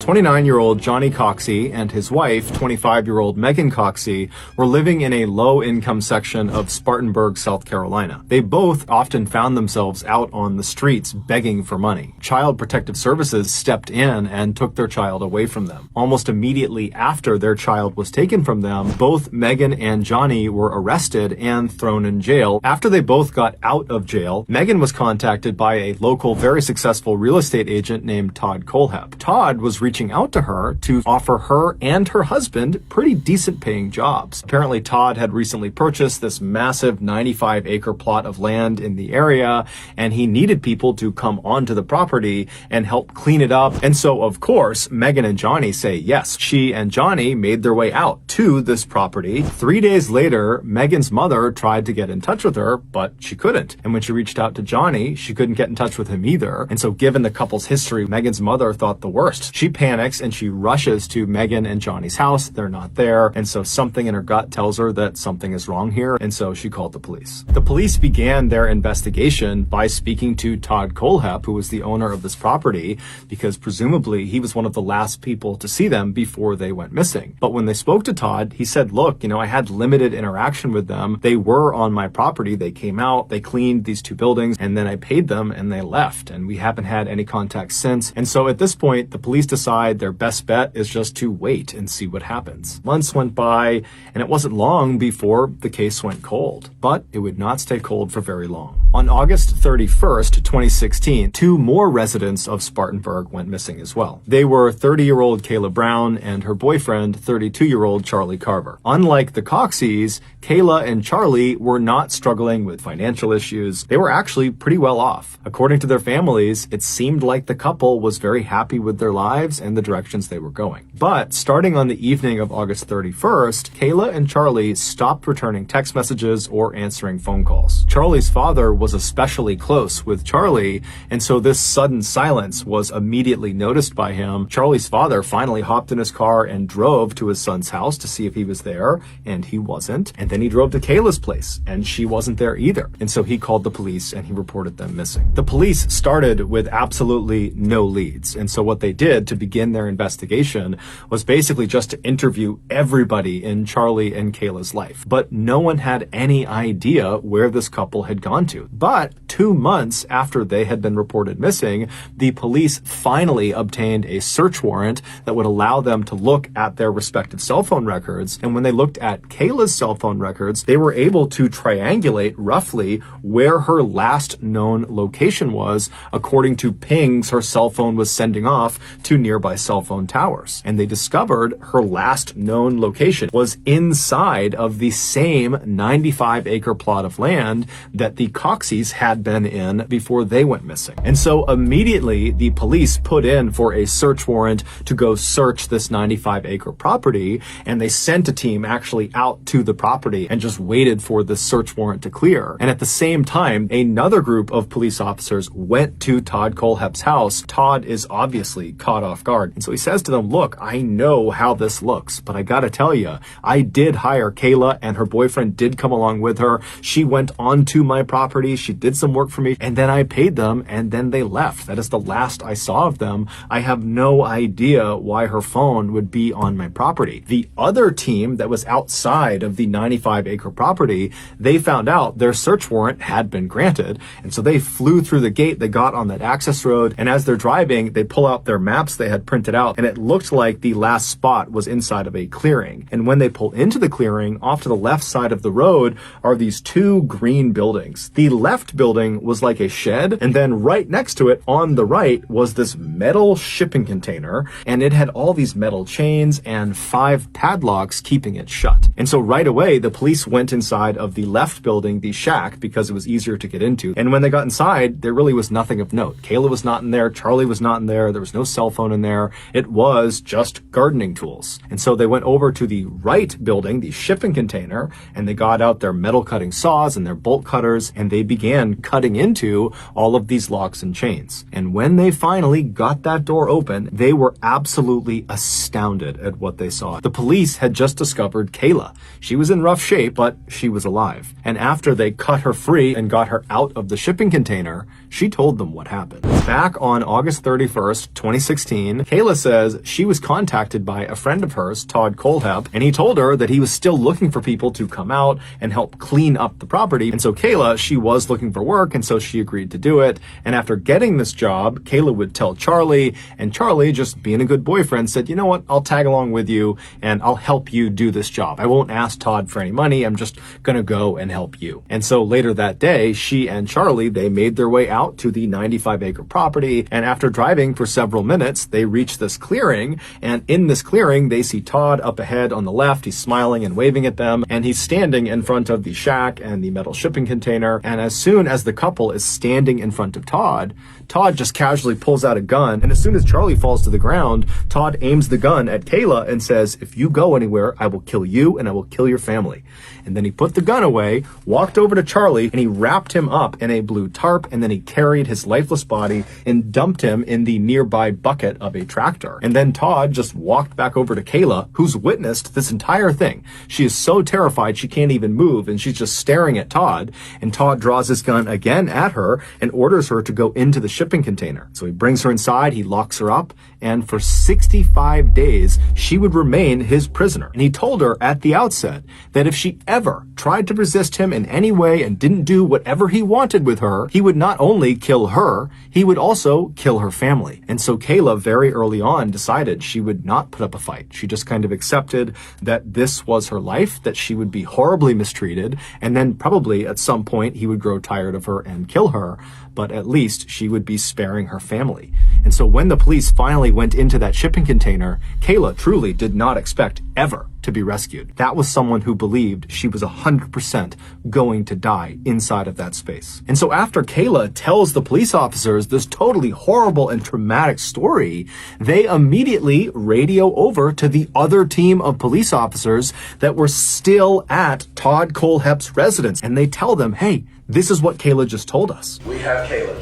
29-year-old Johnny Coxey and his wife, 25-year-old Megan Coxey, were living in a low-income section of Spartanburg, South Carolina. They both often found themselves out on the streets begging for money. Child Protective Services stepped in and took their child away from them. Almost immediately after their child was taken from them, both Megan and Johnny were arrested and thrown in jail. After they both got out of jail, Megan was contacted by a local, very successful real estate agent named Todd Kohlhepp. Todd was reaching out to her to offer her and her husband pretty decent paying jobs. Apparently, Todd had recently purchased this massive 95-acre plot of land in the area, and he needed people to come onto the property and help clean it up. And so, of course, Megan and Johnny say yes. She and Johnny made their way out to this property. 3 days later, Megan's mother tried to get in touch with her, but she couldn't. And when she reached out to Johnny, she couldn't get in touch with him either. And so given the couple's history, Megan's mother thought the worst. She panics and she rushes to Megan and Johnny's house. They're not there. And so something in her gut tells her that something is wrong here. And so she called the police. The police began their investigation by speaking to Todd Kohlhepp, who was the owner of this property, because presumably he was one of the last people to see them before they went missing. But when they spoke to Todd, he said, look, I had limited interaction with them. They were on my property. They came out, they cleaned these two buildings, and then I paid them and they left. And we haven't had any contact since. And so at this point, the police decide their best bet is just to wait and see what happens. Months went by, and it wasn't long before the case went cold. But it would not stay cold for very long. On August 31st, 2016, two more residents of Spartanburg went missing as well. They were 30-year-old Kayla Brown and her boyfriend, 32-year-old Charlie Carver. Unlike the Coxeys, Kayla and Charlie were not struggling with financial issues. They were actually pretty well off. According to their families, it seemed like the couple was very happy with their lives and the directions they were going. But starting on the evening of August 31st, Kayla and Charlie stopped returning text messages or answering phone calls. Charlie's father was especially close with Charlie, and so this sudden silence was immediately noticed by him. Charlie's father finally hopped in his car and drove to his son's house to see if he was there, and he wasn't. And then he drove to Kayla's place, and she wasn't there either. And so he called the police and he reported them missing. The police started with absolutely no leads, and so what they did to begin their investigation was basically just to interview everybody in Charlie and Kayla's life. But no one had any idea where this couple had gone to. But 2 months after they had been reported missing, the police finally obtained a search warrant that would allow them to look at their respective cell phone records. And when they looked at Kayla's cell phone records, they were able to triangulate roughly where her last known location was, according to pings her cell phone was sending off to nearby cell phone towers. And they discovered her last known location was inside of the same 95-acre plot of land that the Coxeys had been in before they went missing. And so immediately the police put in for a search warrant to go search this 95-acre property, and they sent a team actually out to the property and just waited for the search warrant to clear. And at the same time, another group of police officers went to Todd Kohlhepp's house. Todd is obviously caught off guard. And so he says to them, look, I know how this looks, but I gotta tell you, I did hire Kayla and her boyfriend did come along with her. She went onto my property. She did some work for me, and then I paid them, and then they left. That is the last I saw of them. I have no idea why her phone would be on my property. The other team that was outside of the 95-acre property, they found out their search warrant had been granted, and so they flew through the gate. They got on that access road, and as they're driving, they pull out their maps they had printed out, and it looked like the last spot was inside of a clearing. And when they pull into the clearing, off to the left side of the road are these two green buildings. The left building was like a shed, and then right next to it on the right was this metal shipping container, and it had all these metal chains and 5 padlocks keeping it shut. And so right away, the police went inside of the left building, the shack, because it was easier to get into. And when they got inside, there really was nothing of note. Kayla was not in there. Charlie was not in there. There was no cell phone in there. It was just gardening tools. And so they went over to the right building, the shipping container, and they got out their metal cutting saws and their bolt cutters, and they began cutting into all of these locks and chains. And when they finally got that door open, they were absolutely astounded at what they saw. The police had just discovered Kayla. She was in rough shape, but she was alive. And after they cut her free and got her out of the shipping container, she told them what happened. Back on August 31st, 2016, Kayla says she was contacted by a friend of hers, Todd Kohlhepp, and he told her that he was still looking for people to come out and help clean up the property. And so Kayla, she was looking for work, and so she agreed to do it. And after getting this job, Kayla would tell Charlie, and Charlie, just being a good boyfriend, said, you know what, I'll tag along with you and I'll help you do this job. I won't ask Todd for any money. I'm just gonna go and help you. And so later that day, she and Charlie, they made their way out to the 95-acre property, and after driving for several minutes, they reach this clearing, and in this clearing, they see Todd up ahead on the left. He's smiling and waving at them, and he's standing in front of the shack and the metal shipping container, and as soon as the couple is standing in front of Todd, Todd just casually pulls out a gun, and as soon as Charlie falls to the ground, Todd aims the gun at Kayla and says, if you go anywhere, I will kill you and I will kill your family. And then he put the gun away, walked over to Charlie, and he wrapped him up in a blue tarp, and then he carried his lifeless body and dumped him in the nearby bucket of a tractor. And then Todd just walked back over to Kayla, who's witnessed this entire thing. She is so terrified she can't even move, and she's just staring at Todd, and Todd draws his gun again at her and orders her to go into the shipping container. So he brings her inside, he locks her up, and for 65 days, she would remain his prisoner. And he told her at the outset that if she ever tried to resist him in any way and didn't do whatever he wanted with her, he would not only kill her, he would also kill her family. And so Kayla very early on decided she would not put up a fight. She just kind of accepted that this was her life, that she would be horribly mistreated, and then probably at some point he would grow tired of her and kill her, but at least she would be sparing her family. And so when the police finally went into that shipping container, Kayla truly did not expect ever to be rescued. That was someone who believed she was 100% going to die inside of that space. And so after Kayla tells the police officers this totally horrible and traumatic story, they immediately radio over to the other team of police officers that were still at Todd Kohlhepp's residence. And they tell them, hey, this is what Kayla just told us. We have Kayla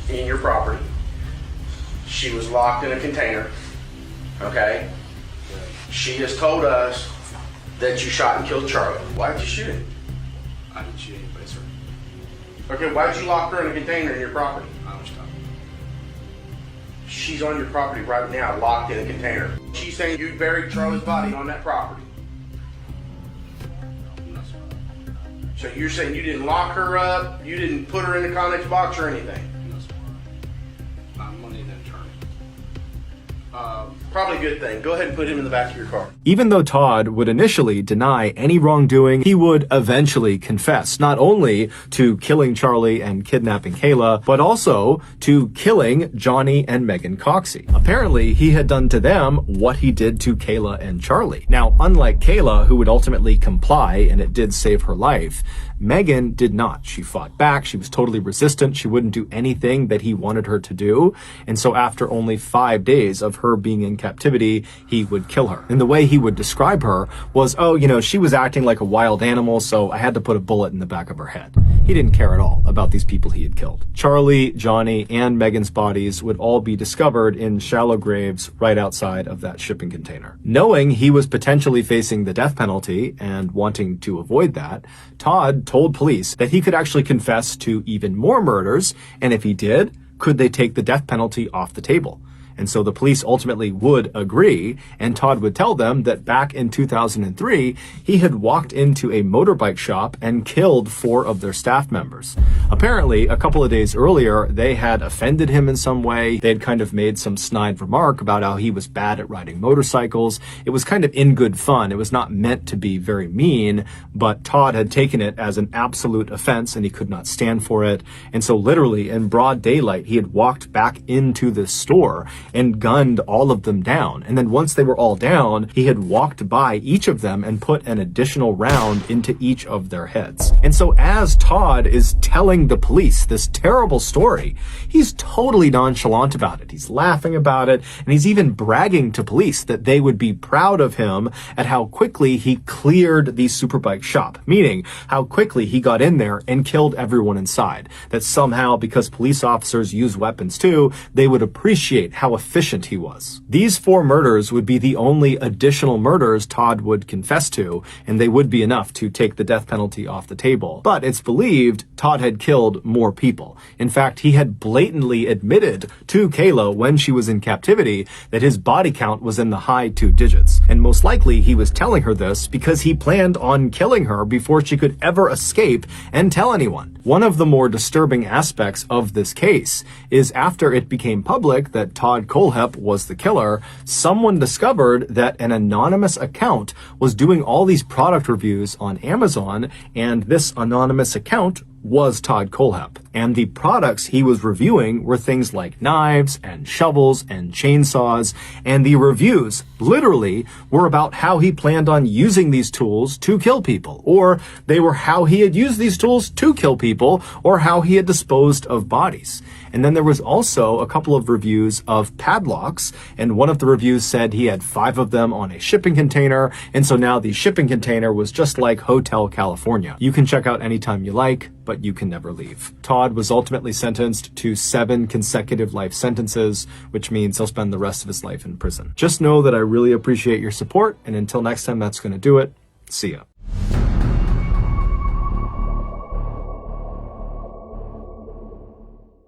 in your property. She was locked in a container, okay? She has told us that you shot and killed Charlie. Why did you shoot him? I didn't shoot anybody, sir. Okay, why did you lock her in a container in your property? I was talking. She's on your property right now, locked in a container. She's saying you buried Charlie's body on that property. No, sir. So you're saying you didn't lock her up, you didn't put her in the Connex box or anything? No, sir. My money didn't turn. Probably a good thing. Go ahead and put him in the back of your car. Even though Todd would initially deny any wrongdoing, he would eventually confess, not only to killing Charlie and kidnapping Kayla, but also to killing Johnny and Megan Coxey. Apparently, he had done to them what he did to Kayla and Charlie. Now, unlike Kayla, who would ultimately comply, and it did save her life, Megan did not. She fought back. She was totally resistant. She wouldn't do anything that he wanted her to do. And so after only 5 days of her being in captivity, he would kill her. And the way he would describe her was, oh, you know, she was acting like a wild animal, so I had to put a bullet in the back of her head. He didn't care at all about these people he had killed. Charlie, Johnny, and Megan's bodies would all be discovered in shallow graves right outside of that shipping container. Knowing he was potentially facing the death penalty and wanting to avoid that, Todd told police that he could actually confess to even more murders, and if he did, could they take the death penalty off the table? And so the police ultimately would agree, and Todd would tell them that back in 2003, he had walked into a motorbike shop and killed 4 of their staff members. Apparently, a couple of days earlier, they had offended him in some way. They had kind of made some snide remark about how he was bad at riding motorcycles. It was kind of in good fun. It was not meant to be very mean, but Todd had taken it as an absolute offense, and he could not stand for it. And so literally, in broad daylight, he had walked back into this store and gunned all of them down. And then once they were all down, he had walked by each of them and put an additional round into each of their heads. And so as Todd is telling the police this terrible story, he's totally nonchalant about it. He's laughing about it, and he's even bragging to police that they would be proud of him at how quickly he cleared the superbike shop, meaning how quickly he got in there and killed everyone inside. That somehow, because police officers use weapons too, they would appreciate how efficient he was. These 4 murders would be the only additional murders Todd would confess to, and they would be enough to take the death penalty off the table. But it's believed Todd had killed more people. In fact, he had blatantly admitted to Kayla when she was in captivity that his body count was in the high 2 digits. And most likely he was telling her this because he planned on killing her before she could ever escape and tell anyone. One of the more disturbing aspects of this case is after it became public that Todd Kohlhepp was the killer, someone discovered that an anonymous account was doing all these product reviews on Amazon, and this anonymous account was Todd Kohlhepp. And the products he was reviewing were things like knives and shovels and chainsaws, and the reviews literally were about how he planned on using these tools to kill people, or they were how he had used these tools to kill people, or how he had disposed of bodies. And then there was also a couple of reviews of padlocks, and one of the reviews said he had 5 of them on a shipping container, and so now the shipping container was just like Hotel California. You can check out anytime you like, but you can never leave. Todd was ultimately sentenced to 7 consecutive life sentences, which means he'll spend the rest of his life in prison. Just know that I really appreciate your support, and until next time, that's going to do it. See ya.